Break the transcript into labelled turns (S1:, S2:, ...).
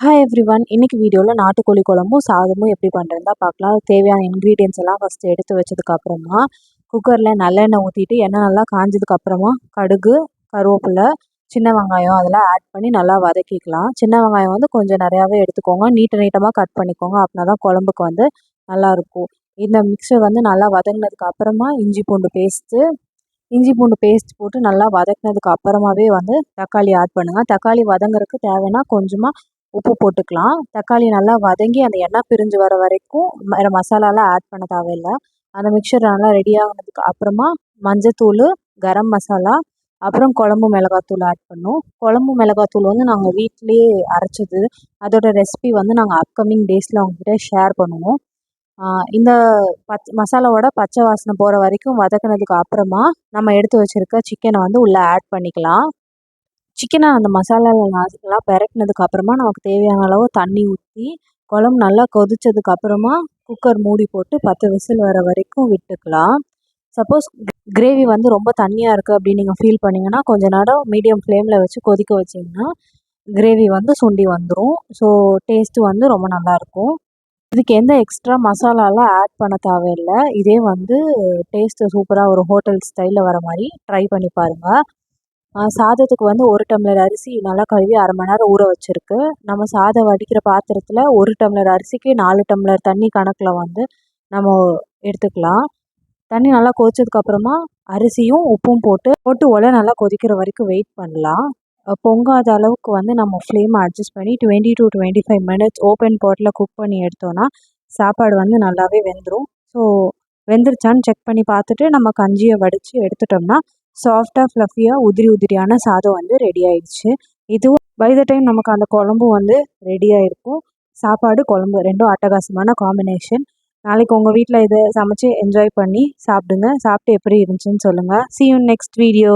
S1: Hi everyone. இன்னைக்கு வீடியோவில் நாட்டுக்கோழி குழம்பும் சாதமும் எப்படி பண்ணுறதுனா பார்க்கலாம். தேவையான இன்க்ரீடியன்ஸ் எல்லாம் ஃபஸ்ட்டு எடுத்து வச்சதுக்கப்புறமா குக்கரில் நல்லெண்ணெய் ஊற்றிட்டு எண்ணெய் நல்லா காஞ்சதுக்கப்புறமா கடுகு, கருவேப்பிலை, சின்ன வெங்காயம் அதெல்லாம் ஆட் பண்ணி நல்லா வதக்கிக்கலாம். சின்ன வெங்காயம் வந்து கொஞ்சம் நிறையாவே எடுத்துக்கோங்க. நீட்டமாக கட் பண்ணிக்கோங்க. அப்படின்னா தான் குழம்புக்கு வந்து நல்லாயிருக்கும். இந்த மிக்சர் வந்து நல்லா வதங்கினதுக்கு அப்புறமா இஞ்சி பூண்டு பேஸ்ட் போட்டு நல்லா வதக்கினதுக்கு அப்புறமாவே வந்து தக்காளி ஆட் பண்ணுங்கள். தக்காளி வதங்குறதுக்கு தேவைன்னா கொஞ்சமாக உப்பு போட்டுக்கலாம். தக்காளி நல்லா வதங்கி அந்த எண்ணெய் பிரிஞ்சு வர வரைக்கும் வேறு மசாலாலாம் ஆட் பண்ண தேவையில்லை. அந்த மிக்சர் நல்லா ரெடி ஆகினதுக்கு அப்புறமா மஞ்சத்தூள், கரம் மசாலா, அப்புறம் குழம்பு மிளகாத்தூள் ஆட் பண்ணோம். குழம்பு மிளகாத்தூள் வந்து நாங்கள் வீட்டிலேயே அரைச்சது. அதோட ரெசிபி வந்து நாங்கள் அப்கமிங் டேஸில் அவங்ககிட்ட ஷேர் பண்ணுவோம். இந்த மசாலாவோட பச்சை வாசனை போகிற வரைக்கும் வதக்கினதுக்கு அப்புறமா நம்ம எடுத்து வச்சுருக்க சிக்கனை வந்து உள்ளே ஆட் பண்ணிக்கலாம். சிக்கனை அந்த மசாலாவில் நல்லா பெரட்டினதுக்கு அப்புறமா நமக்கு தேவையான அளவு தண்ணி ஊற்றி குழம்பு நல்லா கொதிச்சதுக்கப்புறமா குக்கர் மூடி போட்டு 10 விசில் வர வரைக்கும் விட்டுக்கலாம். சப்போஸ் கிரேவி வந்து ரொம்ப தண்ணியாக இருக்குது அப்படின்னு நீங்கள் ஃபீல் பண்ணிங்கன்னா கொஞ்ச நேரம் மீடியம் ஃப்ளேமில் வச்சு கொதிக்க வச்சிங்கன்னா கிரேவி வந்து சுண்டி வந்துடும். ஸோ டேஸ்ட்டு வந்து ரொம்ப நல்லாயிருக்கும். இதுக்கு எந்த எக்ஸ்ட்ரா மசாலாலாம் ஆட் பண்ண தேவையில்லை. இதே வந்து டேஸ்ட்டு சூப்பராக ஒரு ஹோட்டல் ஸ்டைலில் வர மாதிரி ட்ரை பண்ணி பாருங்கள். சாதத்துக்கு வந்து 1 டம்ளர் அரிசி நல்லா கழுவி 1/2 மணி நேரம் ஊற வச்சுருக்கு. நம்ம சாதம் வடிக்கிற பாத்திரத்தில் 1 டம்ளர் அரிசிக்கு 4 டம்ளர் தண்ணி கணக்கில் வந்து நம்ம எடுத்துக்கலாம். தண்ணி நல்லா கொதிச்சதுக்கப்புறமா அரிசியும் உப்பும் போட்டு ஒலை நல்லா கொதிக்கிற வரைக்கும் வெயிட் பண்ணலாம். பொங்காத அளவுக்கு வந்து நம்ம ஃப்ளேமை அட்ஜஸ்ட் பண்ணி 20 to 25 minutes open bottle cook பண்ணி எடுத்தோன்னா சாப்பாடு வந்து நல்லாவே வெந்துடும். ஸோ வெந்துருச்சான்னு செக் பண்ணி பார்த்துட்டு நம்ம கஞ்சியை வடித்து எடுத்துட்டோம்னா சாஃப்டாக ஃப்ளஃபியாக உதிரியான சாதம் வந்து ரெடி ஆயிடுச்சு. இதுவும் பை த டைம் நமக்கு அந்த குழம்பும் வந்து ரெடியாக இருக்கும். சாப்பாடு குழம்பு ரெண்டும் அட்டகாசமான காம்பினேஷன். நாளைக்கு உங்கள் வீட்டில் இதை சமைச்சு என்ஜாய் பண்ணி சாப்பிடுங்க. சாப்பிட்டு எப்படி இருந்துச்சுன்னு சொல்லுங்கள். See you next video.